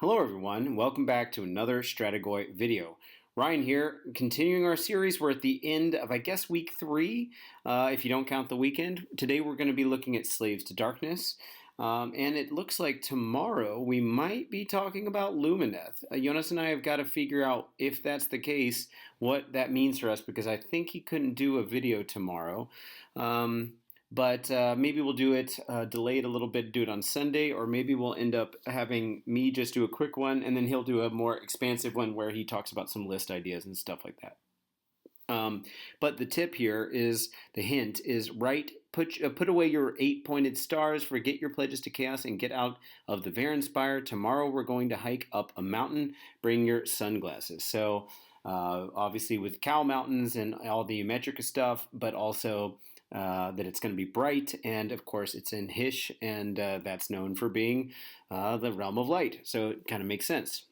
Hello everyone, and welcome back to another Strategoi video. Ryan here, continuing our series. We're at the end of, I guess, week 3, if you don't count the weekend. Today we're going to be looking at Slaves to Darkness, and it looks like tomorrow we might be talking about Lumineth. Jonas and I have got to figure out, if that's the case, what that means for us, because I think he couldn't do a video tomorrow. But maybe we'll do it, delay it a little bit, do it on Sunday, or maybe we'll end up having me just do a quick one, and then he'll do a more expansive one where he talks about some list ideas and stuff like that. But the tip here is, the hint is, put away your 8-pointed stars, forget your pledges to chaos, and get out of the Ghyran Spire. Tomorrow we're going to hike up a mountain. Bring your sunglasses. So obviously with cow mountains and all the Metrica stuff, but also that it's going to be bright, and of course it's in Hish, and that's known for being the realm of light, so it kind of makes sense.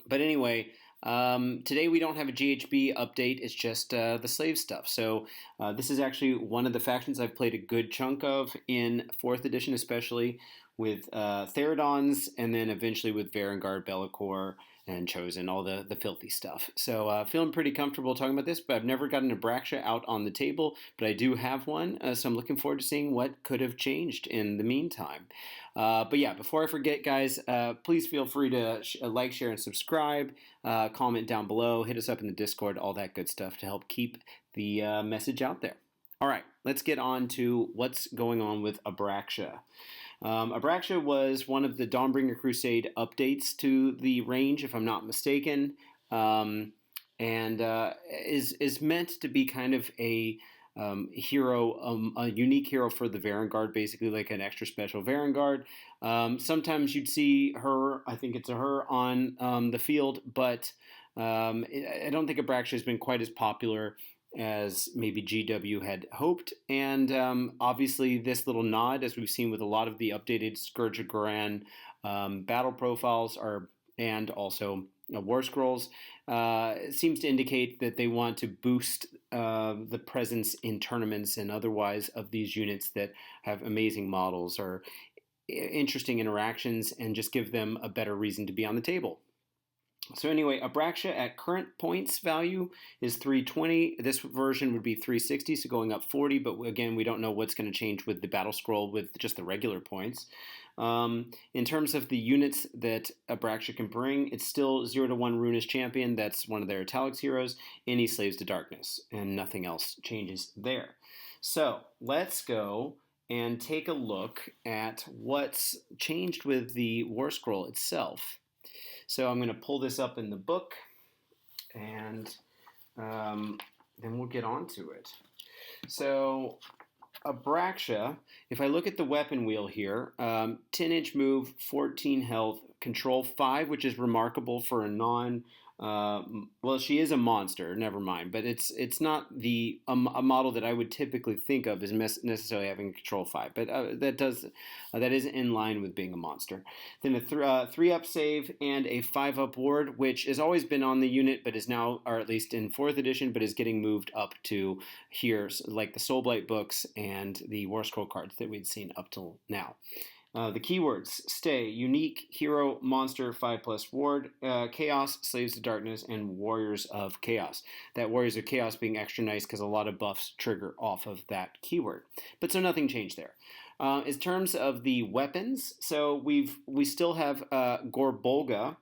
But anyway, today we don't have a GHB update, it's just the slave stuff. So this is actually one of the factions I've played a good chunk of in 4th edition, especially with Theridons, and then eventually with Varangard, Be'lakor, and Chosen, all the filthy stuff. So feeling pretty comfortable talking about this, but I've never gotten an Abraxia out on the table, but I do have one, so I'm looking forward to seeing what could have changed in the meantime. But yeah, before I forget, guys, please feel free to like, share, and subscribe, comment down below, hit us up in the Discord, all that good stuff to help keep the message out there. All right, let's get on to what's going on with Abraxia. Abraxia was one of the Dawnbringer Crusade updates to the range, if I'm not mistaken, and is meant to be kind of a hero, a unique hero for the Varangard, basically like an extra special Varangard. Sometimes you'd see her, I think it's a her, on the field, but I don't think Abraxia has been quite as popular as maybe GW had hoped, and obviously this little nod, as we've seen with a lot of the updated Scourge of Ghyran battle profiles, and also war scrolls, seems to indicate that they want to boost the presence in tournaments and otherwise of these units that have amazing models or interesting interactions, and just give them a better reason to be on the table. So anyway, Abraxia at current points value is 320. This version would be 360, so going up 40, but again, we don't know what's going to change with the battle scroll with just the regular points. In terms of the units that Abraxia can bring, it's still 0-1 Runish Champion, that's one of their Italics heroes, any Slaves to Darkness, and nothing else changes there. So let's go and take a look at what's changed with the War Scroll itself. So I'm going to pull this up in the book, and then we'll get on to it. So Abraxia, if I look at the weapon wheel here, 10-inch move, 14 health, control 5, which is remarkable for a well, she is a monster, never mind, but it's not a model that I would typically think of as necessarily having control 5, but that is in line with being a monster. Then a 3-up save and a 5-up ward, which has always been on the unit, but is now, or at least in 4th edition, but is getting moved up to here, like the Soulblight books and the War Scroll cards that we'd seen up till now. The keywords stay: unique, hero, monster, 5+ ward, chaos, slaves to darkness, and warriors of chaos. That warriors of chaos being extra nice because a lot of buffs trigger off of that keyword. But so nothing changed there. In terms of the weapons, so we still have Gorbolga,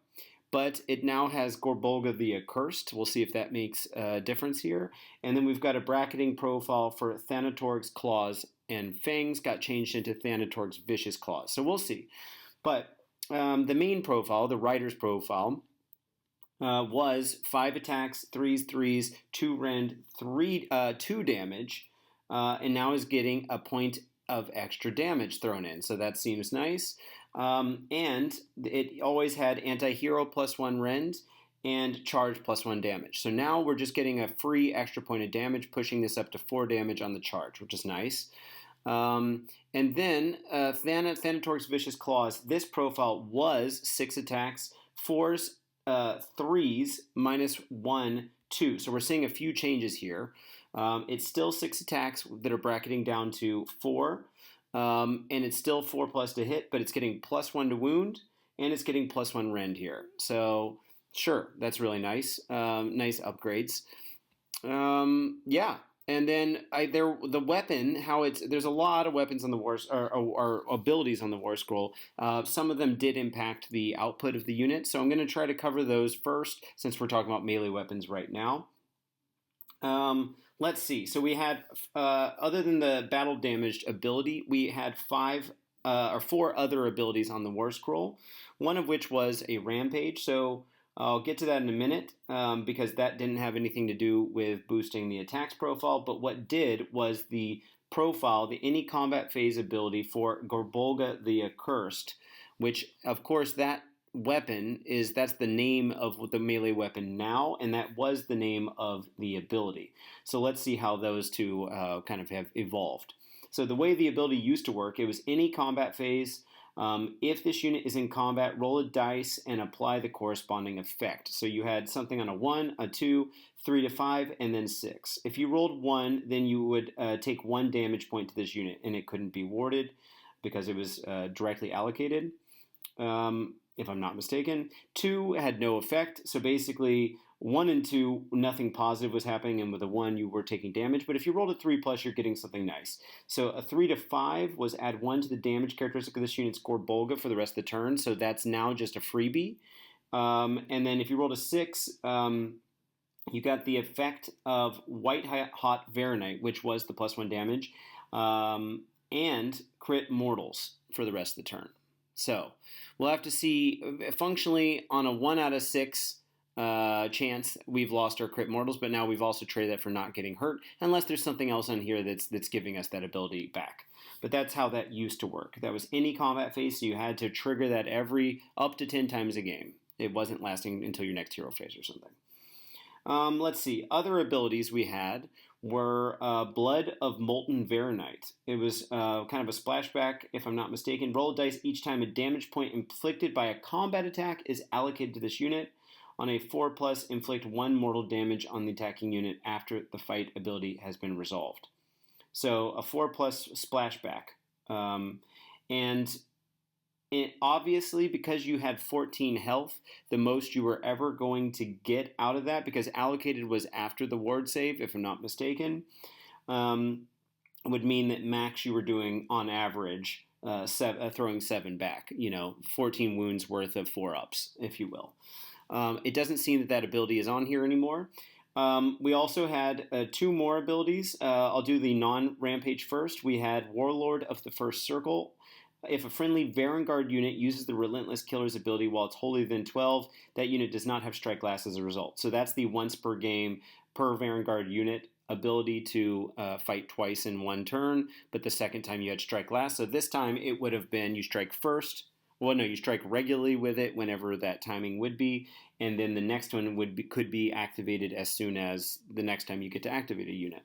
but it now has Gorbolga the Accursed. We'll see if that makes a difference here. And then we've got a bracketing profile for Thanatorg's Claws, and Fangs got changed into Thanatorg's Vicious Claws. So we'll see. But the main profile, the Rider's profile, was 5 attacks, 3s, 2 rend, 2 damage, and now is getting a point of extra damage thrown in. So that seems nice. And it always had anti-hero +1 rend and charge +1 damage. So now we're just getting a free extra point of damage, pushing this up to 4 damage on the charge, which is nice. And then Thanatorg's Vicious Claws, this profile was 6 attacks, 4s, 3s, -1, 2. So we're seeing a few changes here. It's still 6 attacks that are bracketing down to 4. And it's still 4+ to hit, but it's getting +1 to wound and it's getting +1 rend here. So sure, that's really nice. Nice upgrades. Yeah. And then the weapon, how there's a lot of weapons on the or abilities on the war scroll. Some of them did impact the output of the unit, so I'm going to try to cover those first since we're talking about melee weapons right now. Let's see. So we had, other than the battle damaged ability, we had 4 other abilities on the war scroll. One of which was a rampage. So I'll get to that in a minute because that didn't have anything to do with boosting the attacks profile. But what did was the profile, the any combat phase ability for Gorbolga the Accursed, which of course that's the name of the melee weapon now, and that was the name of the ability. So let's see how those two kind of have evolved. So the way the ability used to work, it was any combat phase. If this unit is in combat, roll a dice and apply the corresponding effect. So you had something on a 1, a 2, 3 to 5, and then 6. If you rolled 1, then you would take 1 damage point to this unit, and it couldn't be warded because it was directly allocated, if I'm not mistaken. 2 had no effect, so basically 1 and 2, nothing positive was happening, and with a 1, you were taking damage. But if you rolled a 3+, you're getting something nice. So a 3 to 5 was add 1 to the damage characteristic of this unit's Gorbolga for the rest of the turn, so that's now just a freebie. And then if you rolled a 6, you got the effect of White Hot Varanite, which was the +1 damage, and crit mortals for the rest of the turn. So we'll have to see. Functionally, on a 1 out of 6 chance, we've lost our crit mortals, but now we've also traded that for not getting hurt, unless there's something else on here that's giving us that ability back. But that's how that used to work. That was any combat phase, so you had to trigger that up to 10 times a game. It wasn't lasting until your next hero phase or something. Let's see. Other abilities we had were Blood of Molten Varanite. It was kind of a splashback, if I'm not mistaken. Roll a dice each time a damage point inflicted by a combat attack is allocated to this unit. On a 4+, inflict 1 mortal damage on the attacking unit after the fight ability has been resolved. So a 4+ splashback. And obviously, because you had 14 health, the most you were ever going to get out of that, because allocated was after the ward save, if I'm not mistaken, would mean that max you were doing on average throwing 7 back. 14 wounds worth of 4-ups, if you will. It doesn't seem that ability is on here anymore. We also had 2 more abilities. I'll do the non-rampage first. We had Warlord of the First Circle. If a friendly Varangard unit uses the Relentless Killer's ability while it's wholly within 12, that unit does not have Strike Last as a result. So that's the once per game per Varangard unit ability to fight twice in one turn, but the second time you had Strike Last. So this time it would have been you strike first. Well, no, you strike regularly with it whenever that timing would be, and then the next one could be activated as soon as the next time you get to activate a unit.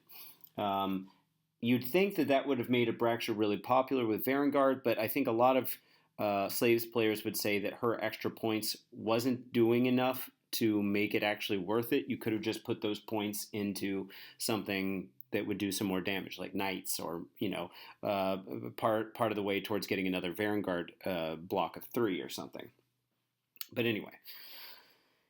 You'd think that would have made Abraxia really popular with Varangard, but I think a lot of Slaves players would say that her extra points wasn't doing enough to make it actually worth it. You could have just put those points into something that would do some more damage, like Knights, or part of the way towards getting another Varangard block of 3 or something. But anyway.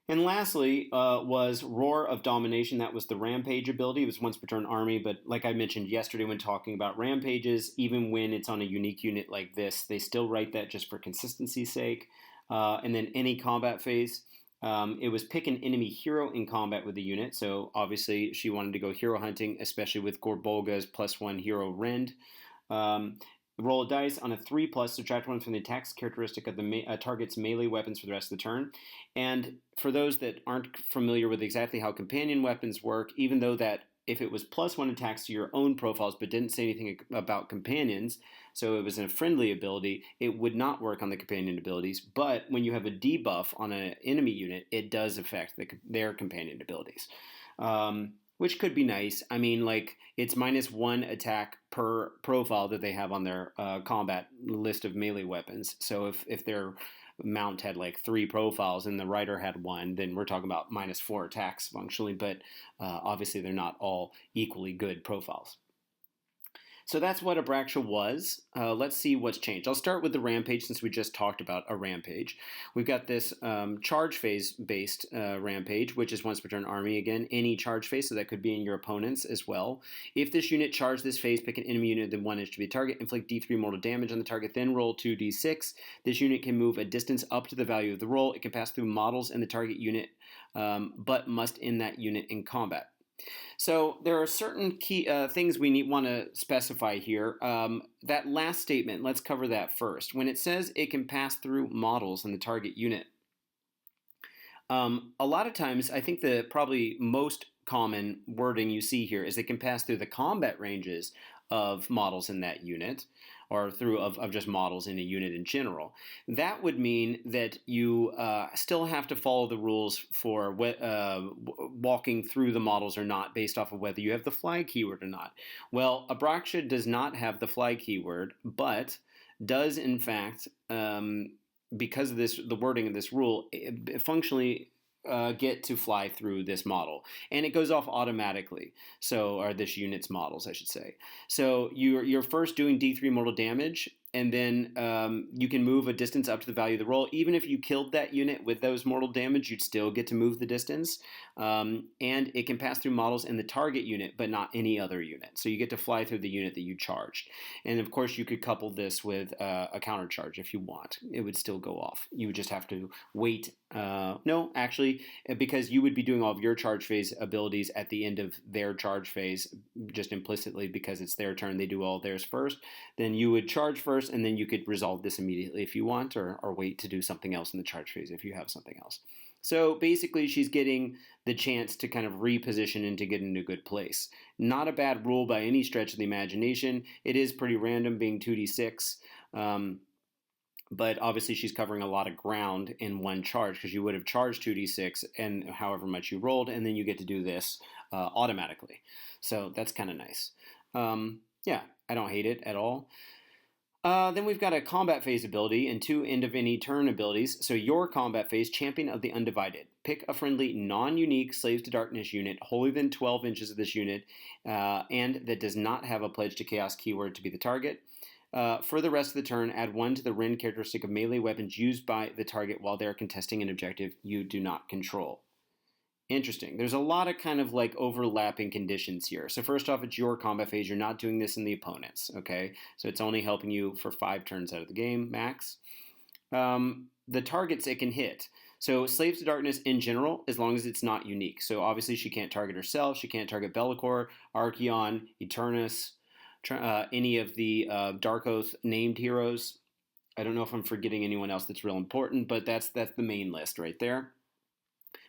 And lastly was Roar of Domination. That was the Rampage ability. It was once per turn army, but like I mentioned yesterday when talking about Rampages, even when it's on a unique unit like this, they still write that just for consistency's sake. And then any combat phase. It was pick an enemy hero in combat with the unit, so obviously she wanted to go hero hunting, especially with Gorbolga's +1 hero rend. Roll a dice on a 3+, subtract 1 from the attacks characteristic of the target's melee weapons for the rest of the turn. And for those that aren't familiar with exactly how companion weapons work, even though that if it was +1 attacks to your own profiles but didn't say anything about companions, so it was a friendly ability, it would not work on the companion abilities. But when you have a debuff on an enemy unit, it does affect their companion abilities, which could be nice. I mean, like, it's -1 attack per profile that they have on their combat list of melee weapons. So if their mount had like 3 profiles and the rider had 1, then we're talking about -4 attacks functionally, but obviously they're not all equally good profiles. So that's what Abraxia was. Let's see what's changed. I'll start with the rampage since we just talked about a rampage. We've got this charge phase based rampage, which is once per turn army again. Any charge phase, so that could be in your opponent's as well. If this unit charged this phase, pick an enemy unit within 1 inch to be a target, inflict D3 mortal damage on the target, then roll 2d6. This unit can move a distance up to the value of the roll. It can pass through models in the target unit, but must end that unit in combat. So there are certain key things we want to specify here. That last statement, let's cover that first. When it says it can pass through models in the target unit, a lot of times I think the probably most common wording you see here is it can pass through the combat ranges of models in that unit, or through of just models in a unit in general. That would mean that you still have to follow the rules for walking through the models or not, based off of whether you have the fly keyword or not. Well, Abraxia does not have the fly keyword, but does in fact, because of the wording of this rule, it functionally get to fly through this model, and it goes off automatically. So, or this unit's models, I should say. So you're first doing D3 mortal damage, and then you can move a distance up to the value of the roll. Even if you killed that unit with those mortal damage, you'd still get to move the distance. And it can pass through models in the target unit, but not any other unit. So you get to fly through the unit that you charged. And of course, you could couple this with a counter charge if you want. It would still go off. You would just have to wait. No, actually, because you would be doing all of your charge phase abilities at the end of their charge phase, just implicitly because it's their turn. They do all theirs first. Then you would charge first, and then you could resolve this immediately if you want, or wait to do something else in the charge phase if you have something else. So basically, she's getting the chance to kind of reposition and to get into a good place. Not a bad rule by any stretch of the imagination. It is pretty random, being 2d6. But obviously she's covering a lot of ground in one charge, because you would have charged 2d6 and however much you rolled, and then you get to do this automatically. So that's kind of nice. Yeah, I don't hate it at all. Then we've got a combat phase ability and 2 end of any turn abilities. So your combat phase, Champion of the Undivided. Pick a friendly, non-unique Slaves to Darkness unit, wholly within 12 inches of this unit, and that does not have a Pledge to Chaos keyword to be the target. For the rest of the turn, add 1 to the Rend characteristic of melee weapons used by the target while they're contesting an objective you do not control. Interesting. There's a lot of kind of like overlapping conditions here. So first off, it's your combat phase. You're not doing this in the opponent's, okay? So it's only helping you for 5 turns out of the game, max. The targets it can hit. So Slaves to Darkness in general, as long as it's not unique. So obviously she can't target herself. She can't target Bellicor, Archaon, Eternus, any of the Dark Oath named heroes. I don't know if I'm forgetting anyone else that's real important, but that's the main list right there.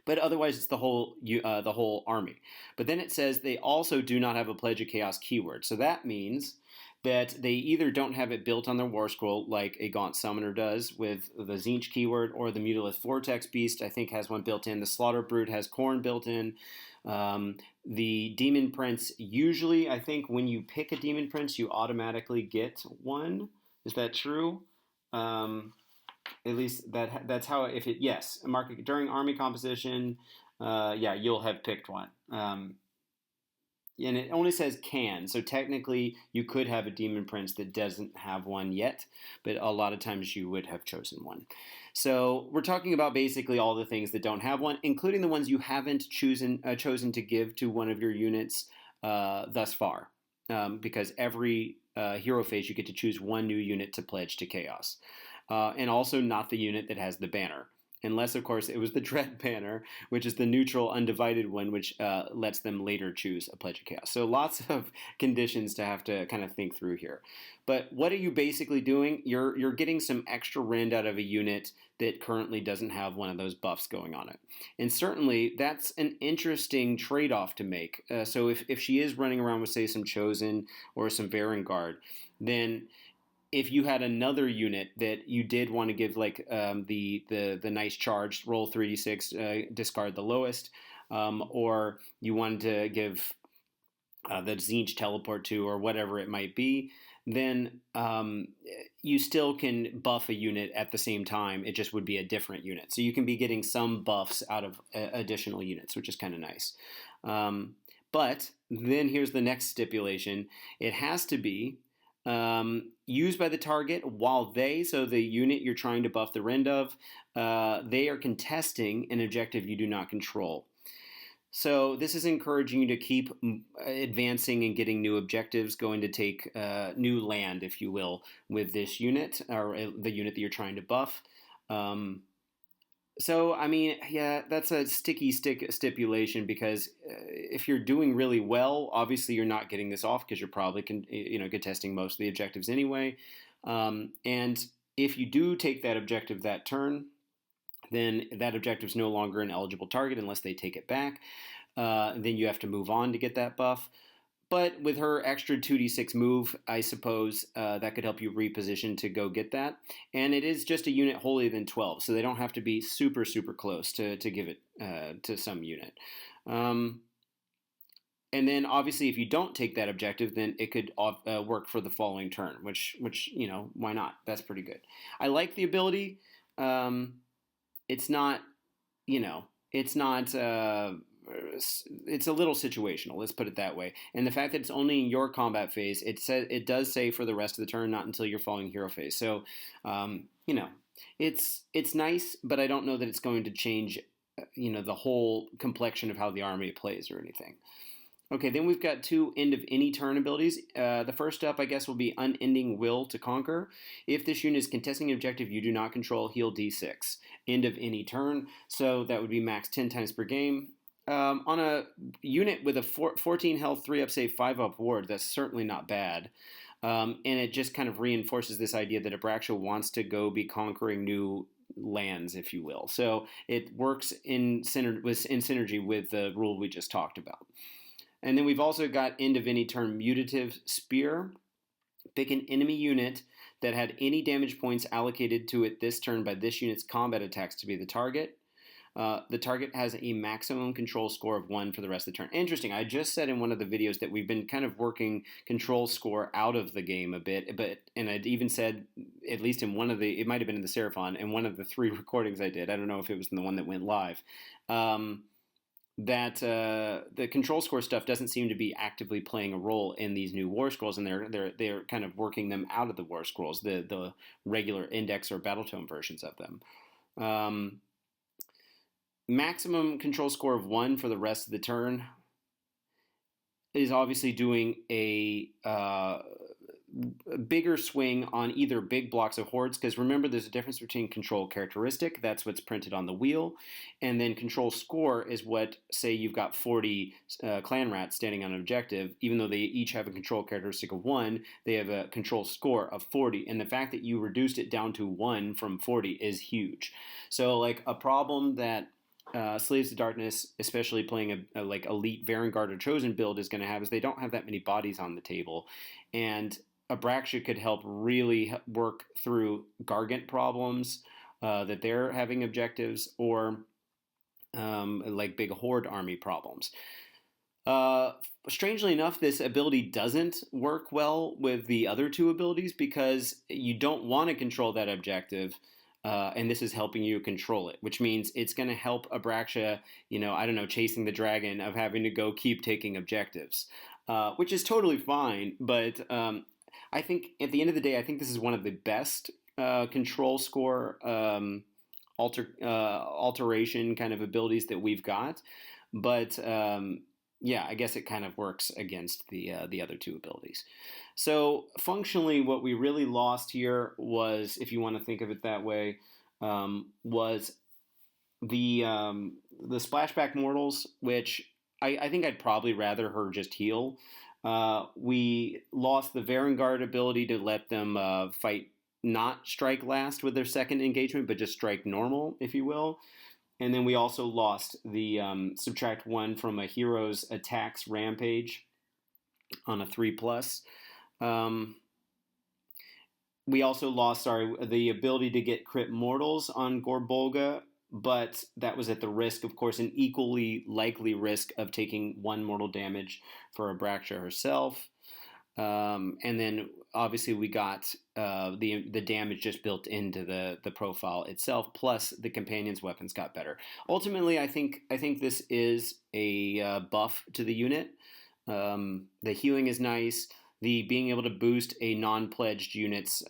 But otherwise, it's the whole army. But then it says they also do not have a Pledge of Chaos keyword. So that means that they either don't have it built on their war scroll, like a Gaunt Summoner does with the Tzeentch keyword, or the Mutalith Vortex Beast, I think, has one built in. The Slaughter Brood has Khorne built in. The Demon Prince, usually, I think when you pick a Demon Prince, you automatically get one. Is that true? At least that's how, yes, mark it during army composition, yeah, you'll have picked one. And it only says can, so technically you could have a Demon Prince that doesn't have one yet, but a lot of times you would have chosen one. So we're talking about basically all the things that don't have one, including the ones you haven't chosen to give to one of your units thus far, because every hero phase you get to choose one new unit to pledge to Chaos. And also not the unit that has the banner. Unless, of course, it was the Dread banner, which is the neutral, undivided one, which lets them later choose a Pledge of Chaos. So lots of conditions to have to kind of think through here. But what are you basically doing? You're getting some extra rend out of a unit that currently doesn't have one of those buffs going on it. And certainly, that's an interesting trade-off to make. So if she is running around with, say, some Chosen or some Varangard, then if you had another unit that you did want to give, like the nice charge, roll 3d6, discard the lowest, or you wanted to give the Tzeentch teleport to, or whatever it might be, then you still can buff a unit at the same time. It just would be a different unit. So you can be getting some buffs out of additional units, which is kind of nice. But then here's the next stipulation: it has to be used by the target while so the unit you're trying to buff the rend of, they are contesting an objective you do not control. So this is encouraging you to keep advancing and getting new objectives, going to take new land, if you will, with this unit, or the unit that you're trying to buff. So, I mean, yeah, that's a sticky stipulation because if you're doing really well, obviously you're not getting this off because you're probably contesting most of the objectives anyway. And if you do take that objective that turn, then that objective is no longer an eligible target unless they take it back. Then you have to move on to get that buff. But with her extra 2d6 move, I suppose that could help you reposition to go get that. And it is just a unit holier than 12, so they don't have to be super, super close to give it to some unit. And then obviously if you don't take that objective, then it could work for the following turn, which why not? That's pretty good. I like the ability. It's not, it's a little situational. Let's put it that way. And the fact that it's only in your combat phase, it does say for the rest of the turn, not until your following hero phase. So, it's nice, but I don't know that it's going to change, the whole complexion of how the army plays or anything. Okay, then we've got 2 end of any turn abilities. The first up, I guess, will be Unending Will to Conquer. If this unit is contesting an objective you do not control, heal D6. End of any turn, so that would be max 10 times per game. On a unit with a 14 health, 3 up save, 5 up ward, that's certainly not bad. And it just kind of reinforces this idea that Abraxia wants to go be conquering new lands, if you will. So it works in synergy with the rule we just talked about. And then we've also got end of any turn Mutative Spear. Pick an enemy unit that had any damage points allocated to it this turn by this unit's combat attacks to be the target. The target has a maximum control score of 1 for the rest of the turn. Interesting. I just said in one of the videos that we've been kind of working control score out of the game a bit, and I'd even said, at least in one of it might have been in the Seraphon, in one of the 3 recordings I did, I don't know if it was in the one that went live, that the control score stuff doesn't seem to be actively playing a role in these new war scrolls, and they're kind of working them out of the war scrolls, the regular index or battle tome versions of them. Maximum control score of 1 for the rest of the turn is obviously doing a bigger swing on either big blocks of hordes, because remember there's a difference between control characteristic, that's what's printed on the wheel, and then control score is what, say you've got 40 clan rats standing on an objective, even though they each have a control characteristic of 1, they have a control score of 40, and the fact that you reduced it down to 1 from 40 is huge. So like a problem that Slaves to Darkness, especially playing a like elite Varangard or Chosen build, is going to have is they don't have that many bodies on the table, and Abraxia could help really work through Gargant problems that they're having objectives, or like big horde army problems. Strangely enough, this ability doesn't work well with the other 2 abilities because you don't want to control that objective. And this is helping you control it, which means it's going to help Abraxia, chasing the dragon of having to go keep taking objectives, which is totally fine. But I think at the end of the day, I think this is one of the best control score alteration kind of abilities that we've got. But yeah, I guess it kind of works against the other 2 abilities. So functionally, what we really lost here was, if you want to think of it that way, was the splashback mortals, which I think I'd probably rather her just heal. We lost the Varangard ability to let them fight, not strike last with their second engagement, but just strike normal, if you will. And then we also lost the subtract 1 from a hero's attacks rampage on a 3+. We also lost the ability to get crit mortals on Gorbolga, but that was at the risk, of course, an equally likely risk of taking 1 mortal damage for Abraxia herself. And then obviously we got the damage just built into the profile itself, plus the companion's weapons got better. Ultimately, I think this is a buff to the unit. The healing is nice. The being able to boost a non-pledged unit's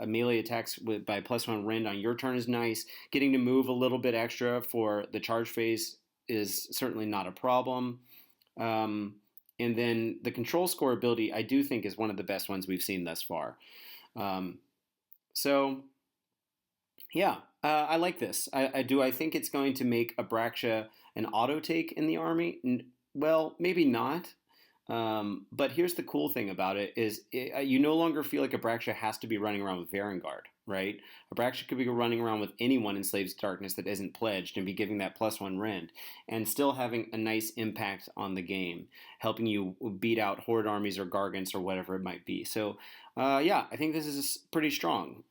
melee attacks by +1 rend on your turn is nice. Getting to move a little bit extra for the charge phase is certainly not a problem. And then the control score ability, I do think, is one of the best ones we've seen thus far. Um, so, yeah, I like this. I do. I think it's going to make Abraxia an auto take in the army. Well, maybe not. But here's the cool thing about it is you no longer feel like Abraxia has to be running around with Varangard, right? Abraxia could be running around with anyone in Slaves to Darkness that isn't pledged and be giving that +1 rend and still having a nice impact on the game, helping you beat out Horde armies or Gargants or whatever it might be. So, yeah, I think this is pretty strong.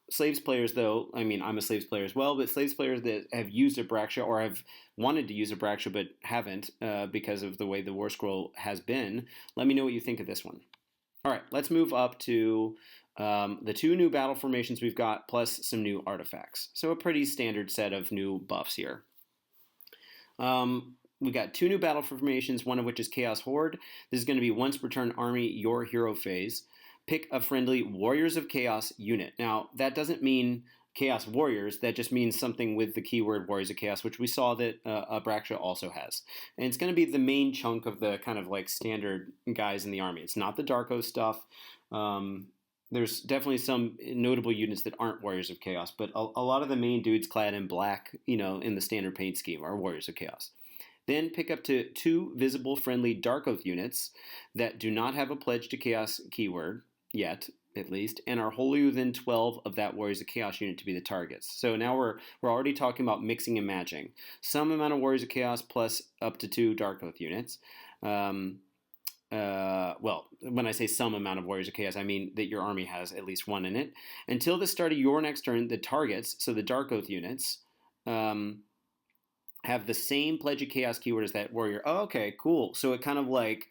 Slaves players, though, I mean, I'm a Slaves player as well, but Slaves players that have used Abraxia or have wanted to use Abraxia but haven't because of the way the War Scroll has been, let me know what you think of this one. All right, let's move up to the 2 new battle formations we've got, plus some new artifacts. So a pretty standard set of new buffs here. We got 2 new battle formations, one of which is Chaos Horde. This is going to be once per turn army, your hero phase. Pick a friendly Warriors of Chaos unit. Now, that doesn't mean Chaos Warriors. That just means something with the keyword Warriors of Chaos, which we saw that Abraxia also has. And it's going to be the main chunk of the kind of like standard guys in the army. It's not the Darko stuff. There's definitely some notable units that aren't Warriors of Chaos, but a lot of the main dudes clad in black, in the standard paint scheme are Warriors of Chaos. Then pick up to 2 visible friendly Dark Oath units that do not have a Pledge to Chaos keyword yet, at least, and are wholly within 12 of that Warriors of Chaos unit to be the targets. So now we're already talking about mixing and matching. Some amount of Warriors of Chaos plus up to 2 Dark Oath units. Well, when I say some amount of Warriors of Chaos, I mean that your army has at least 1 in it. Until the start of your next turn, the targets, so the Dark Oath units, have the same Pledge of Chaos keyword as that warrior. Oh, okay, cool. So it kind of like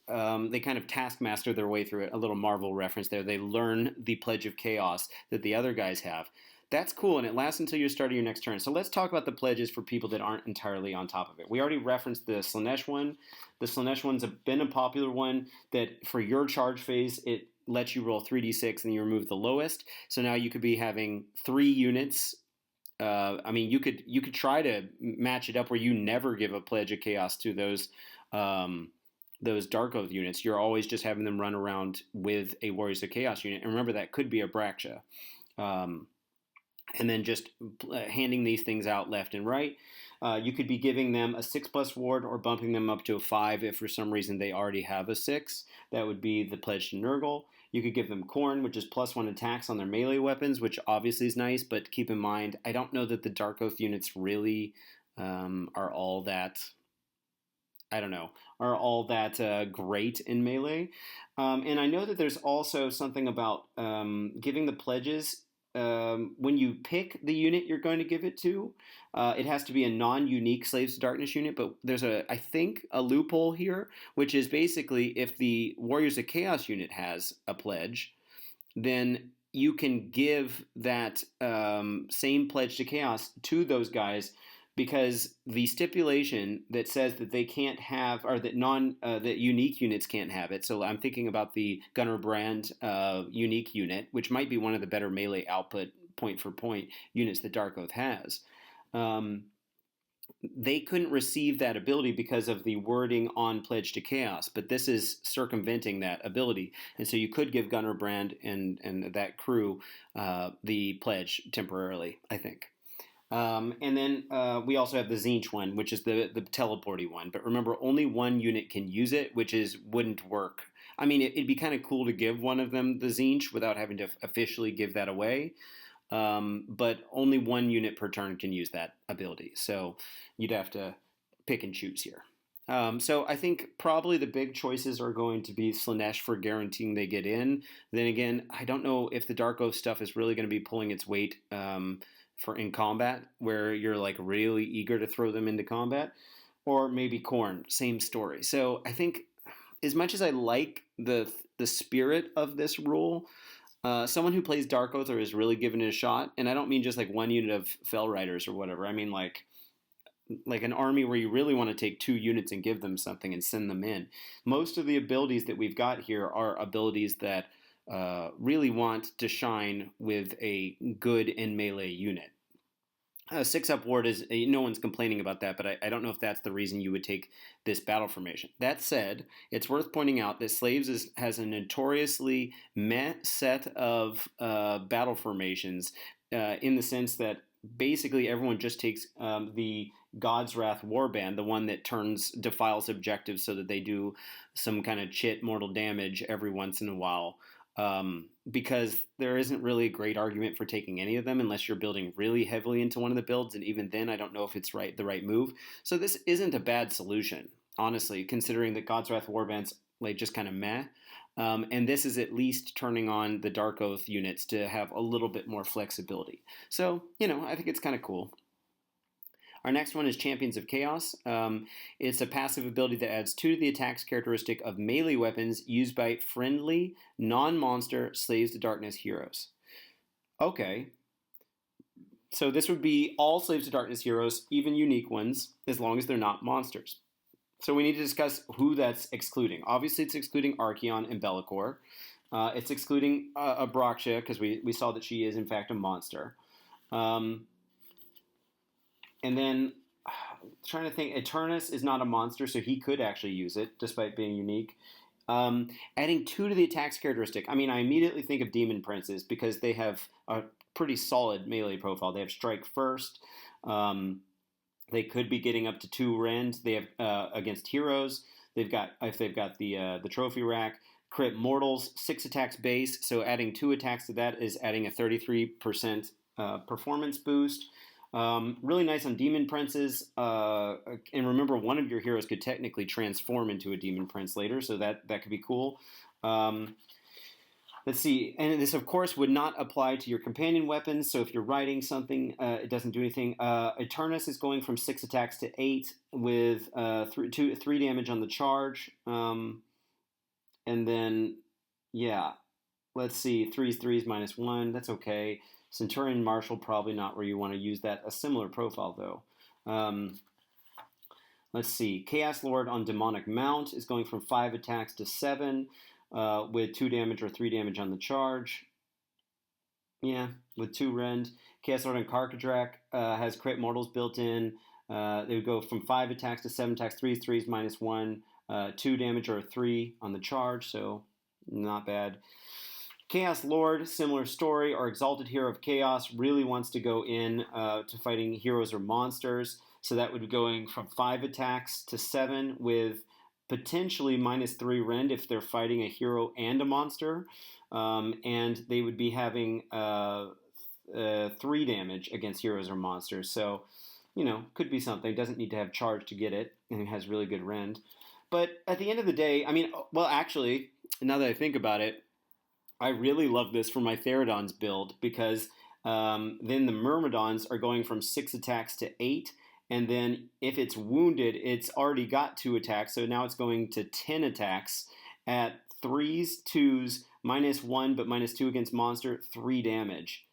they kind of taskmaster their way through it. A little Marvel reference there. They learn the Pledge of Chaos that the other guys have. That's cool, and it lasts until you start your next turn. So let's talk about the pledges for people that aren't entirely on top of it. We already referenced the Slaanesh one. The Slaanesh one's been a popular one that for your charge phase, it lets you roll 3d6 and you remove the lowest. So now you could be having 3 units. I mean, you could try to match it up where you never give a Pledge of Chaos to those Dark Oath units. You're always just having them run around with a Warriors of Chaos unit. And remember, that could be Abraxia. And then just handing these things out left and right. You could be giving them a 6+ ward or bumping them up to a 5 if for some reason they already have a 6. That would be the Pledge to Nurgle. You could give them Khorne, which is +1 attacks on their melee weapons, which obviously is nice, but keep in mind, I don't know that the Dark Oath units really are all that, great in melee. And I know that there's also something about giving the pledges. When you pick the unit you're going to give it to, it has to be a non-unique Slaves to Darkness unit, but there's I think a loophole here, which is basically if the Warriors of Chaos unit has a pledge, then you can give that same Pledge to Chaos to those guys, because the stipulation that says that they can't have, or that that unique units can't have it. So I'm thinking about the Gunnar Brand unique unit, which might be one of the better melee output point for point units that Dark Oath has. They couldn't receive that ability because of the wording on Pledge to Chaos, but this is circumventing that ability, and so you could give Gunnar Brand and that crew the pledge temporarily, I think. And then we also have the Tzeentch one, which is the teleporty one. But remember, only one unit can use it, which wouldn't work. I mean, it'd be kind of cool to give one of them the Tzeentch without having to officially give that away. But only one unit per turn can use that ability. So you'd have to pick and choose here. So I think probably the big choices are going to be Slaanesh for guaranteeing they get in. Then again, I don't know if the Dark Oath stuff is really going to be pulling its weight for in combat, where you're like really eager to throw them into combat, or maybe Khorne, same story. So I think as much as I like the spirit of this rule, someone who plays Dark Oath or is really giving it a shot, and I don't mean just like one unit of Fell Riders or whatever. I mean like an army where you really want to take 2 units and give them something and send them in. Most of the abilities that we've got here are abilities that really want to shine with a good in melee unit. 6-up ward is, no one's complaining about that, but I don't know if that's the reason you would take this battle formation. That said, it's worth pointing out that Slaves has a notoriously meh set of battle formations in the sense that basically everyone just takes the God's Wrath Warband, the one that defiles objectives so that they do some kind of chit mortal damage every once in a while. Because there isn't really a great argument for taking any of them unless you're building really heavily into one of the builds, and even then I don't know if it's the right move. So this isn't a bad solution, honestly, considering that God's Wrath Warband's like just kind of meh. And this is at least turning on the Dark Oath units to have a little bit more flexibility. So, I think it's kind of cool. Our next one is Champions of Chaos. It's a passive ability that adds 2 to the attack's characteristic of melee weapons used by friendly, non-monster Slaves to Darkness heroes. Okay. So this would be all Slaves to Darkness heroes, even unique ones, as long as they're not monsters. So we need to discuss who that's excluding. Obviously, it's excluding Archaon and Be'lakor. It's excluding Abraxia, because we saw that she is, in fact, a monster. And then, trying to think, Eternus is not a monster, so he could actually use it, despite being unique. Adding 2 to the attack's characteristic. I mean, I immediately think of Demon Princes, because they have a pretty solid melee profile. They have Strike First. They could be getting up to 2 rend. They have against heroes. If they've got the trophy rack. Crit Mortals, 6 attacks base, so adding 2 attacks to that is adding a 33% performance boost. Really nice on Demon Princes, and remember, one of your heroes could technically transform into a Demon Prince later, so that could be cool. Let's see, and this of course would not apply to your companion weapons, so if you're riding something, it doesn't do anything. Eternus is going from 6 attacks to 8 with 3 damage on the charge, and then, yeah, let's see, 3's -1, that's okay. Centurion Marshal, probably not where you want to use that. A similar profile, though. Let's see. Chaos Lord on Demonic Mount is going from 5 attacks to 7 with 2 damage or 3 damage on the charge. Yeah, with 2 rend. Chaos Lord on Karkadrak has Crit Mortals built in. They would go from 5 attacks to 7 attacks. 3's -1. 2 damage or 3 on the charge, so not bad. Chaos Lord, similar story. Our Exalted Hero of Chaos really wants to go in to fighting heroes or monsters. So that would be going from 5 attacks to 7 with potentially -3 rend if they're fighting a hero and a monster. And they would be having 3 damage against heroes or monsters. So, could be something. Doesn't need to have charge to get it. And it has really good rend. But at the end of the day, I mean, well, actually, now that I think about it, I really love this for my Therodons build because then the Myrmidons are going from 6 attacks to 8, and then if it's wounded, it's already got 2 attacks, so now it's going to 10 attacks at 3's, 2's, -1, but -2 against monster, 3 damage.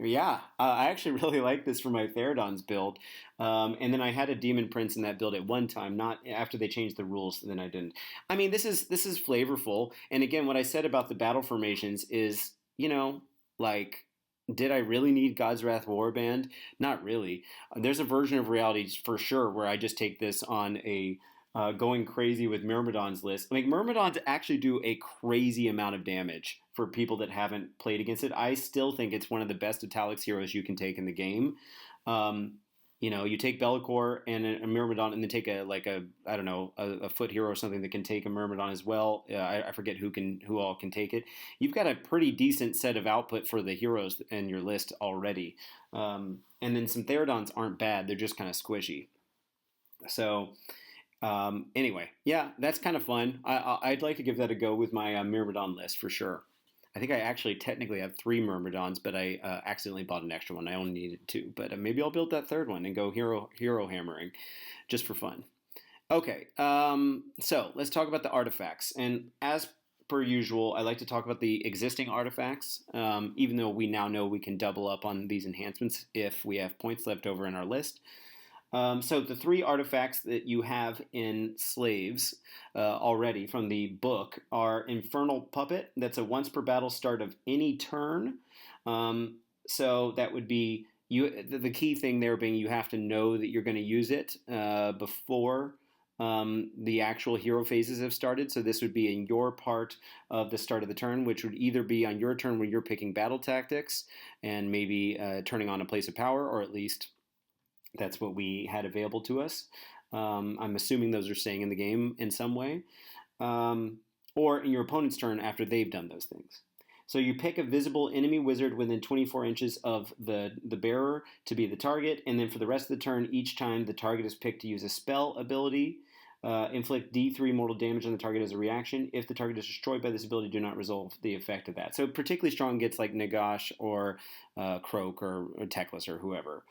Yeah, I actually really like this for my Therodons build. And then I had a Demon Prince in that build at one time, not after they changed the rules, then I didn't. I mean, this is flavorful. And again, what I said about the battle formations is, like, did I really need God's Wrath Warband? Not really. There's a version of Reality for sure where I just take this on a going crazy with Myrmidons list. Like, Myrmidons actually do a crazy amount of damage for people that haven't played against it. I still think it's one of the best Italics heroes you can take in the game. You take Be'lakor and a Myrmidon, and then take a foot hero or something that can take a Myrmidon as well. I forget who all can take it. You've got a pretty decent set of output for the heroes in your list already. And then some Therodons aren't bad. They're just kind of squishy. So anyway, yeah, that's kind of fun. I'd like to give that a go with my Myrmidon list for sure. I think I actually technically have 3 Myrmidons, but I accidentally bought an extra one. I only needed 2, but maybe I'll build that 3rd one and go hero hammering just for fun. Okay, so let's talk about the artifacts. And as per usual, I like to talk about the existing artifacts, even though we now know we can double up on these enhancements if we have points left over in our list. So the three artifacts that you have in Slaves already from the book are Infernal Puppet. That's a once per battle start of any turn. So that would be you. The key thing there being you have to know that you're going to use it before the actual hero phases have started. So this would be in your part of the start of the turn, which would either be on your turn when you're picking battle tactics and maybe turning on a place of power, or at least that's what we had available to us. I'm assuming those are staying in the game in some way. Or in your opponent's turn after they've done those things. So you pick a visible enemy wizard within 24 inches of the bearer to be the target, and then for the rest of the turn, each time the target is picked to use a spell ability, inflict D3 mortal damage on the target as a reaction. If the target is destroyed by this ability, do not resolve the effect of that. So particularly strong gets like Nagash or Croak or Teclis or whoever.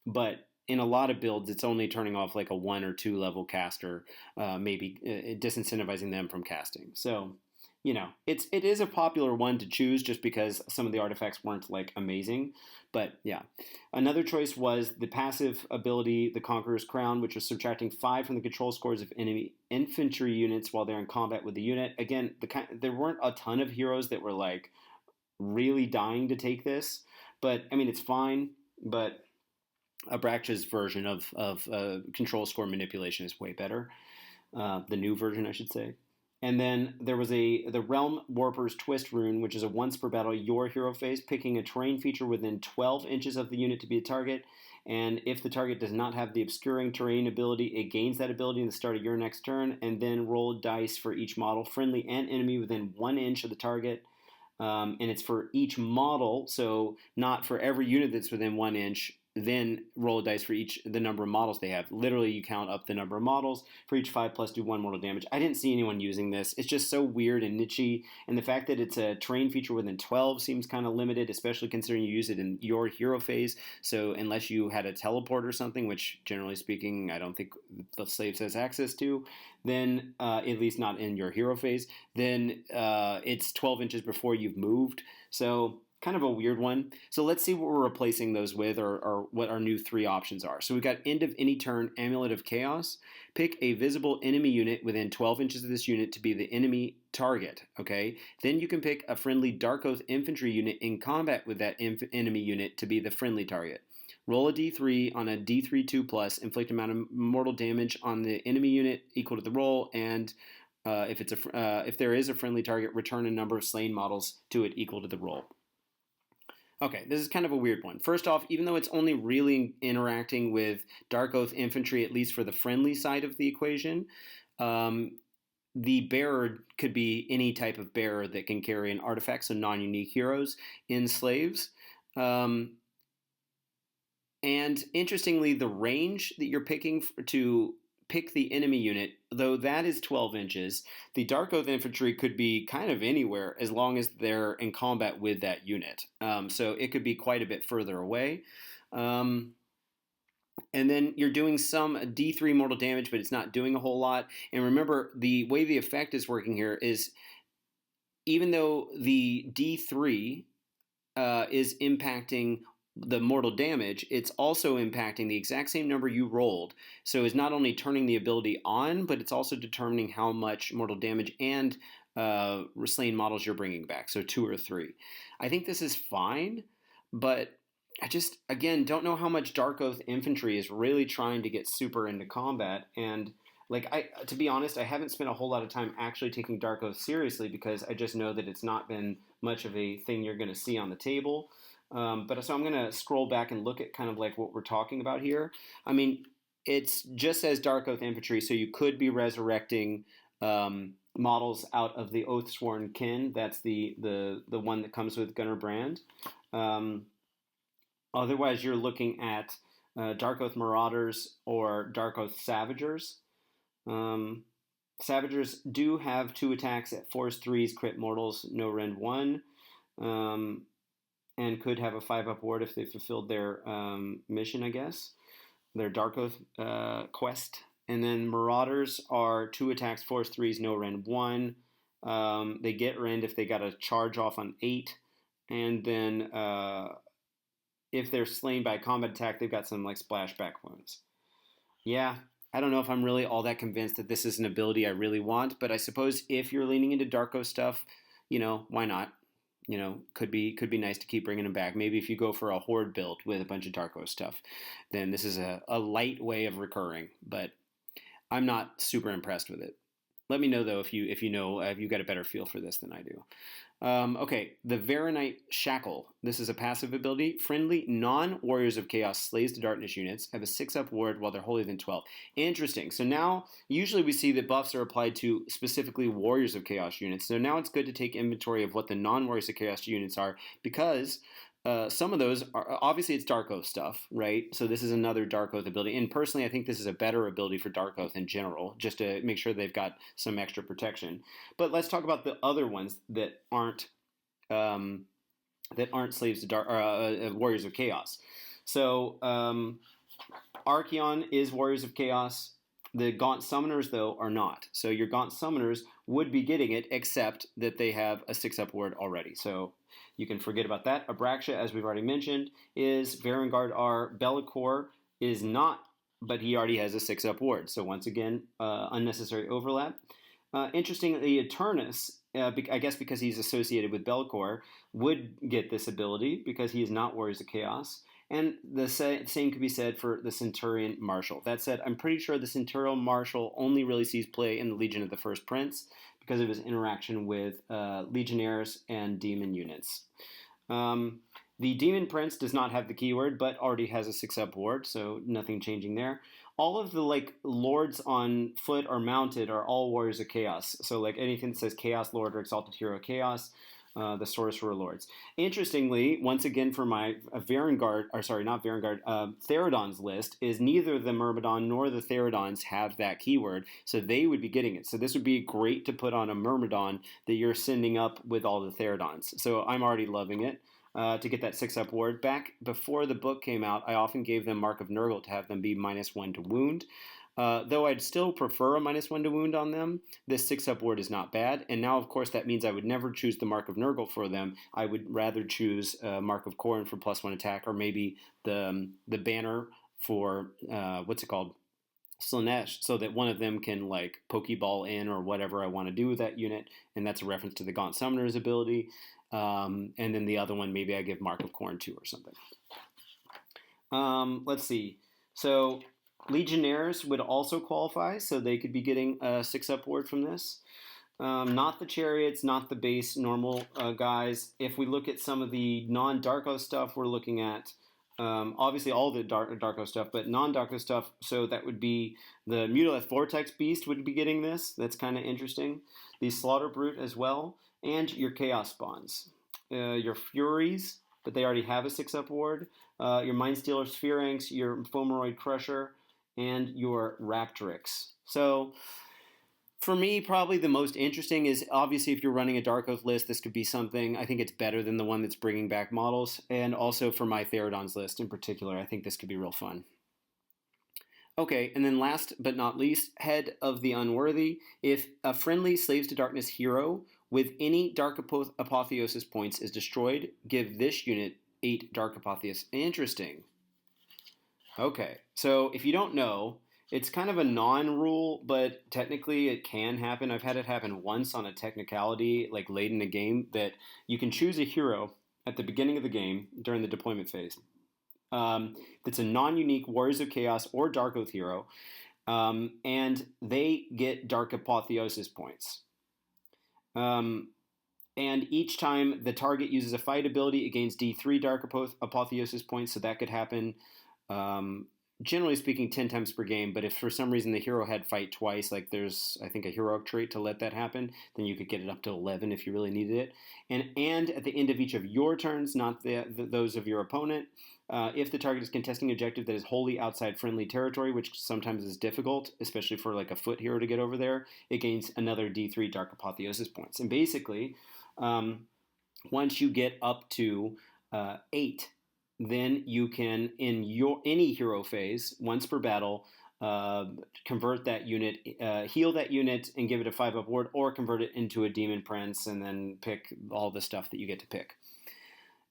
But in a lot of builds, it's only turning off like a 1 or 2 level caster, maybe disincentivizing them from casting. So, it is a popular one to choose just because some of the artifacts weren't like amazing. But yeah, another choice was the passive ability, the Conqueror's Crown, which was subtracting 5 from the control scores of enemy infantry units while they're in combat with the unit. Again, there weren't a ton of heroes that were like really dying to take this, but I mean it's fine. But Abraxia's version of control score manipulation is way better. The new version, I should say. And then there was the Realm Warper's Twist rune, which is a once per battle your hero phase, picking a terrain feature within 12 inches of the unit to be a target. And if the target does not have the obscuring terrain ability, it gains that ability in the start of your next turn. And then roll dice for each model, friendly and enemy, within 1 inch of the target. And it's for each model, so not for every unit that's within 1 inch. Then roll a dice for the number of models they have. Literally, you count up the number of models. For each 5 plus, do 1 mortal damage. I didn't see anyone using this. It's just so weird and nichey. And the fact that it's a terrain feature within 12 seems kind of limited, especially considering you use it in your hero phase. So unless you had a teleport or something, which generally speaking, I don't think the Slaves has access to, then at least not in your hero phase, then it's 12 inches before you've moved. So kind of a weird one. So let's see what we're replacing those with, or what our new 3 options are. So we've got End of Any Turn, Amulet of Chaos. Pick a visible enemy unit within 12 inches of this unit to be the enemy target, okay? Then you can pick a friendly Dark Oath infantry unit in combat with that enemy unit to be the friendly target. Roll a d3 on a d3 2+, inflict amount of mortal damage on the enemy unit equal to the roll, and if there is a friendly target, return a number of slain models to it equal to the roll. Okay, this is kind of a weird one. First off, even though it's only really interacting with Dark Oath infantry, at least for the friendly side of the equation, the bearer could be any type of bearer that can carry an artifact, so non-unique heroes in Slaves. And interestingly, the range that you're picking to pick the enemy unit, though that is 12 inches, the Dark Oath infantry could be kind of anywhere as long as they're in combat with that unit. So it could be quite a bit further away. And then you're doing some D3 mortal damage, but it's not doing a whole lot. And remember, the way the effect is working here is even though the D3 is impacting the mortal damage, it's also impacting the exact same number you rolled. So it's not only turning the ability on, but it's also determining how much mortal damage and slain models you're bringing back. So 2 or 3. I think this is fine, but I just, again, don't know how much Dark Oath infantry is really trying to get super into combat. And to be honest, I haven't spent a whole lot of time actually taking Dark Oath seriously because I just know that it's not been much of a thing you're going to see on the table. So I'm going to scroll back and look at kind of like what we're talking about here. I mean, it's just says Dark Oath infantry, so you could be resurrecting models out of the Oathsworn Kin. That's the one that comes with Gunnar Brand. Otherwise, you're looking at Dark Oath Marauders or Dark Oath Savagers. Savagers do have 2 attacks at Force 3s, crit mortals, no rend 1. And could have a 5-up ward if they fulfilled their mission, I guess, their Dark Oath quest. And then Marauders are 2 attacks, force 3s, no rend 1. They get rend if they got a charge off on 8. And then if they're slain by a combat attack, they've got some like splashback wounds. Yeah, I don't know if I'm really all that convinced that this is an ability I really want, but I suppose if you're leaning into Darko stuff, why not? Could be nice to keep bringing them back. Maybe if you go for a horde build with a bunch of Darko stuff, then this is a light way of recurring. But I'm not super impressed with it. Let me know though if you got a better feel for this than I do. Okay, the Varanite Shackle. This is a passive ability. Friendly non-Warriors of Chaos Slaves to Darkness units have a 6-up ward while they're holier than 12. Interesting. So now, usually we see that buffs are applied to specifically Warriors of Chaos units. So now it's good to take inventory of what the non-Warriors of Chaos units are, because some of those are, obviously it's Dark Oath stuff, right? So this is another Dark Oath ability. And personally, I think this is a better ability for Dark Oath in general, just to make sure they've got some extra protection. But let's talk about the other ones that aren't slaves to Warriors of Chaos. So Archeon is Warriors of Chaos. The Gaunt Summoners, though, are not. So your Gaunt Summoners would be getting it, except that they have a 6-up ward already. So you can forget about that. Abraxia, as we've already mentioned, is Varangard R. Bellicor is not, but he already has a 6-up ward. So once again, unnecessary overlap. Interestingly, Eternus, I guess because he's associated with Bellicor, would get this ability because he is not Warriors of Chaos. And the same could be said for the Centurion Marshal. That said, I'm pretty sure the Centurion Marshal only really sees play in the Legion of the First Prince because of his interaction with Legionnaires and Demon units. The Demon Prince does not have the keyword, but already has a 6-up ward, so nothing changing there. All of the lords on foot or mounted are all Warriors of Chaos. So anything that says Chaos Lord or Exalted Hero Chaos, the Sorcerer Lords. Interestingly, once again for my Therodon's list, is neither the Myrmidon nor the Therodons have that keyword, so they would be getting it. So this would be great to put on a Myrmidon that you're sending up with all the Therodons. So I'm already loving it. To get that 6-up ward. Back before the book came out, I often gave them Mark of Nurgle to have them be -1 to wound. Though I'd still prefer a -1 to wound on them, this 6-up ward is not bad. And now, of course, that means I would never choose the Mark of Nurgle for them. I would rather choose Mark of Khorne for +1 attack, or maybe the banner for, what's it called? Slaanesh, so that one of them can Pokeball in or whatever I want to do with that unit. And that's a reference to the Gaunt Summoner's ability. And then the other one, maybe I give Mark of Khorne 2 or something. Let's see. So Legionnaires would also qualify, so they could be getting a 6-up ward from this. Not the Chariots, not the base normal guys. If we look at some of the non-Darko stuff, we're looking at obviously all the Darko stuff, but non-Darko stuff, so that would be the Mutalith Vortex Beast would be getting this. That's kind of interesting. The Slaughter Brute as well. And your Chaos Spawns. Your Furies, but they already have a 6-up ward. Your Mindstealer Spheranx, your Fomoroid Crusher, and your Raptrix. So, for me, probably the most interesting is, obviously, if you're running a Dark Oath list, this could be something. I think it's better than the one that's bringing back models. And also for my Therodon's list in particular, I think this could be real fun. Okay, and then last but not least, Head of the Unworthy. If a friendly Slaves to Darkness hero with any Dark Apotheosis points is destroyed, give this unit 8 Dark Apotheosis. Interesting. Okay, so if you don't know, it's kind of a non-rule, but technically it can happen. I've had it happen once on a technicality, late in the game, that you can choose a hero at the beginning of the game during the deployment phase. That's a non-unique Warriors of Chaos or Dark Oath hero, and they get Dark Apotheosis points. And each time the target uses a fight ability, it gains D3 Dark Apotheosis points, so that could happen, generally speaking, 10 times per game. But if for some reason the hero had fight twice, there's, I think, a heroic trait to let that happen, then you could get it up to 11 if you really needed it. And at the end of each of your turns, not those of your opponent, if the target is contesting an objective that is wholly outside friendly territory, which sometimes is difficult, especially for a foot hero to get over there, it gains another D3 Dark Apotheosis points. And basically, once you get up to 8, then you can, in any hero phase, once per battle, convert that unit, heal that unit, and give it a 5-up ward, or convert it into a Demon Prince and then pick all the stuff that you get to pick.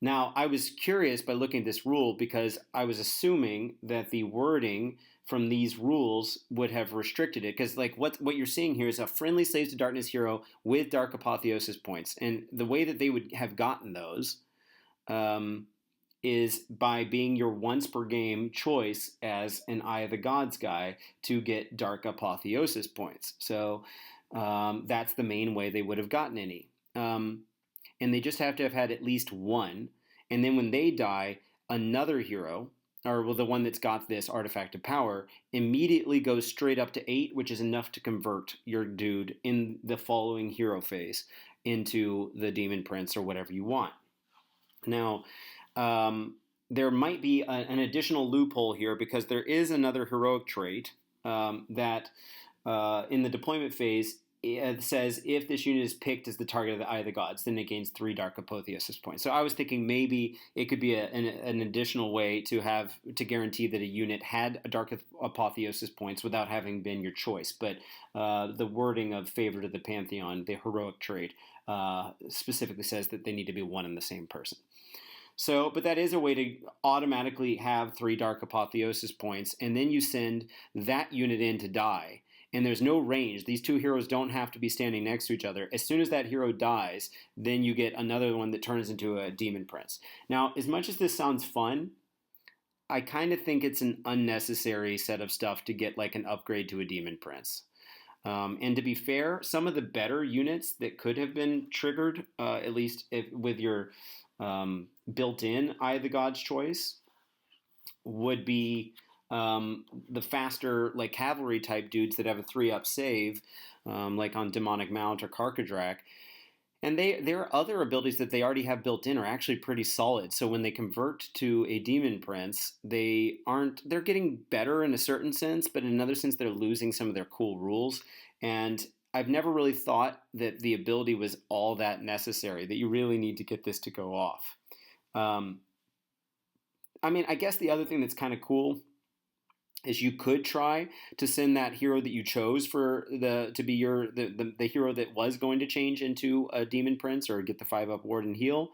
Now, I was curious by looking at this rule because I was assuming that the wording from these rules would have restricted it. Because like what you're seeing here is a friendly Slaves to Darkness hero with Dark Apotheosis points. And the way that they would have gotten those is by being your once per game choice as an Eye of the Gods guy to get Dark Apotheosis points. So that's the main way they would have gotten any. And they just have to have had at least one. And then when they die, another hero, or well, the one that's got this artifact of power, immediately goes straight up to 8, which is enough to convert your dude in the following hero phase into the Demon Prince or whatever you want. Now, there might be an additional loophole here because there is another heroic trait that in the deployment phase, it says if this unit is picked as the target of the Eye of the Gods, then it gains 3 Dark Apotheosis points. So I was thinking maybe it could be an additional way to guarantee that a unit had a Dark Apotheosis points without having been your choice. But the wording of Favor to the Pantheon, the heroic trait, specifically says that they need to be one and the same person. So, but that is a way to automatically have 3 Dark Apotheosis points, and then you send that unit in to die. And there's no range. These two heroes don't have to be standing next to each other. As soon as that hero dies, then you get another one that turns into a Demon Prince. Now, as much as this sounds fun, I kind of think it's an unnecessary set of stuff to get like an upgrade to a Demon Prince. And to be fair, some of the better units that could have been triggered, at least with your built-in Eye of the Gods choice, would be the faster like cavalry type dudes that have a 3-up save, like on Demonic Mount or Karkadrak. And their other abilities that they already have built in are actually pretty solid. So when they convert to a Demon Prince, they're getting better in a certain sense, but in another sense they're losing some of their cool rules. And I've never really thought that the ability was all that necessary, that you really need to get this to go off. I mean, I guess the other thing that's kind of cool is you could try to send that hero that you chose for to be the hero that was going to change into a Demon Prince or get the 5-up ward and heal.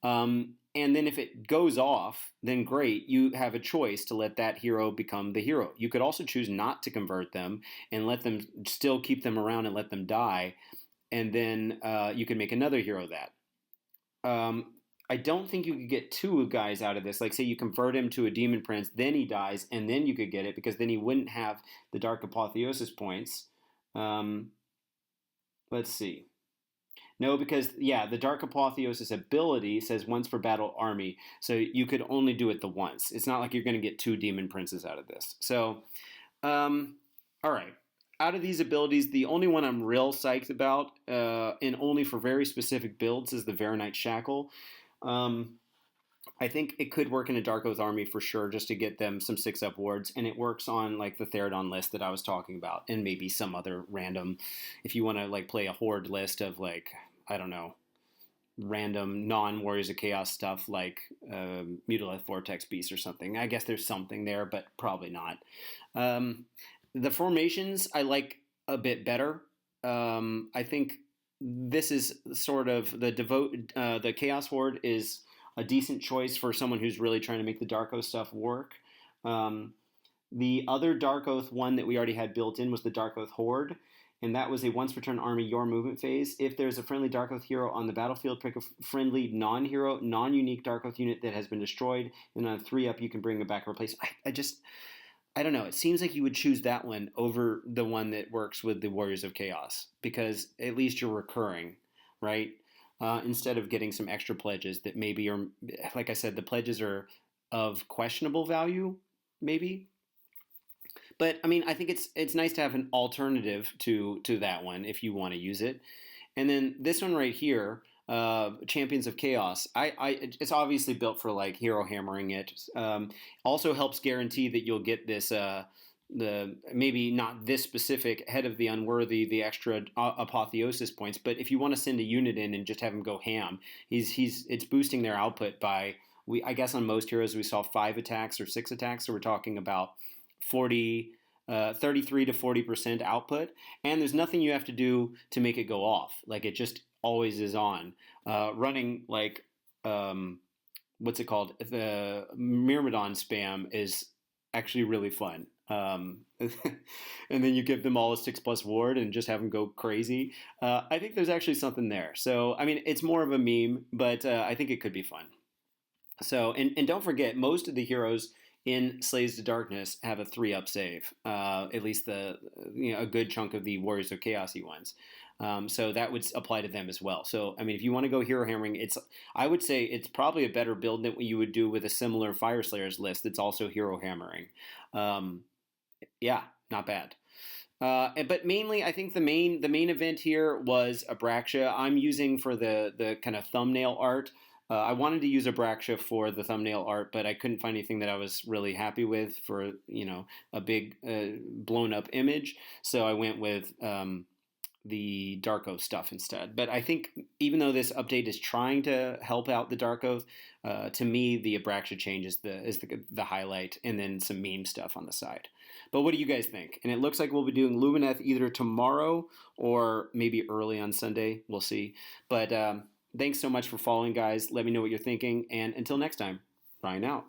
And then if it goes off, then great, you have a choice to let that hero become the hero. You could also choose not to convert them and let them still keep them around and let them die. And then you can make another hero that. I don't think you could get 2 guys out of this. Like, say you convert him to a Demon Prince, then he dies, and then you could get it, because then he wouldn't have the Dark Apotheosis points. Let's see. No, because, yeah, the Dark Apotheosis ability says once per battle army, so you could only do it the once. It's not like you're going to get 2 Demon Princes out of this. So, all right. Out of these abilities, the only one I'm real psyched about, and only for very specific builds, is the Varanite Shackle. I think it could work in a Dark Oath army for sure, just to get them some 6-up wards, and it works on like the Theridon list that I was talking about, and maybe some other random, if you want to like play a horde list of like, I don't know, random non-Warriors of Chaos stuff like Mutilith Vortex Beast or something. I guess there's something there, but probably not. The formations I like a bit better. I think this is sort of the Chaos Horde is a decent choice for someone who's really trying to make the Dark Oath stuff work. The other Dark Oath one that we already had built in was the Dark Oath Horde, and that was a once per turn army your movement phase. If there's a friendly Dark Oath hero on the battlefield, pick a friendly non-hero, non-unique Dark Oath unit that has been destroyed, and on a 3-up you can bring it back and replace. I don't know. It seems like you would choose that one over the one that works with the Warriors of Chaos, because at least you're recurring, right? Instead of getting some extra pledges that maybe are, like I said, the pledges are of questionable value, maybe. But I mean, I think it's nice to have an alternative to that one if you want to use it. And then this one right here, Champions of Chaos, it's obviously built for like hero hammering it. Also helps guarantee that you'll get this the maybe not this specific Head of the Unworthy, the extra apotheosis points, but if you want to send a unit in and just have him go ham, it's boosting their output by, I guess on most heroes we saw 5 attacks or 6 attacks, so we're talking about 40 33 to 40% output, and there's nothing you have to do to make it go off. Like it just always is on, running like what's it called? The Myrmidon spam is actually really fun. And then you give them all a 6+ ward and just have them go crazy. I think there's actually something there. So I mean, it's more of a meme, but I think it could be fun. So, and don't forget, most of the heroes in Slaves to Darkness have a 3-up save. At least a good chunk of the Warriors of Chaosy ones. So that would apply to them as well. So I mean, if you want to go hero hammering, I would say it's probably a better build than what you would do with a similar Fire Slayers list. It's also hero hammering. Um, yeah, not bad. But mainly, I think the main event here was Abraxia. I'm using for the kind of thumbnail art. I wanted to use Abraxia for the thumbnail art, but I couldn't find anything that I was really happy with for a big blown up image. So I went with the Dark Oath stuff instead. But I think even though this update is trying to help out the Dark Oath, to me the Abraxia change is the highlight, and then some meme stuff on the side. But what do you guys think? And it looks like we'll be doing Lumineth either tomorrow or maybe early on Sunday. We'll see. But thanks so much for following, guys. Let me know what you're thinking. And until next time, Ryan out.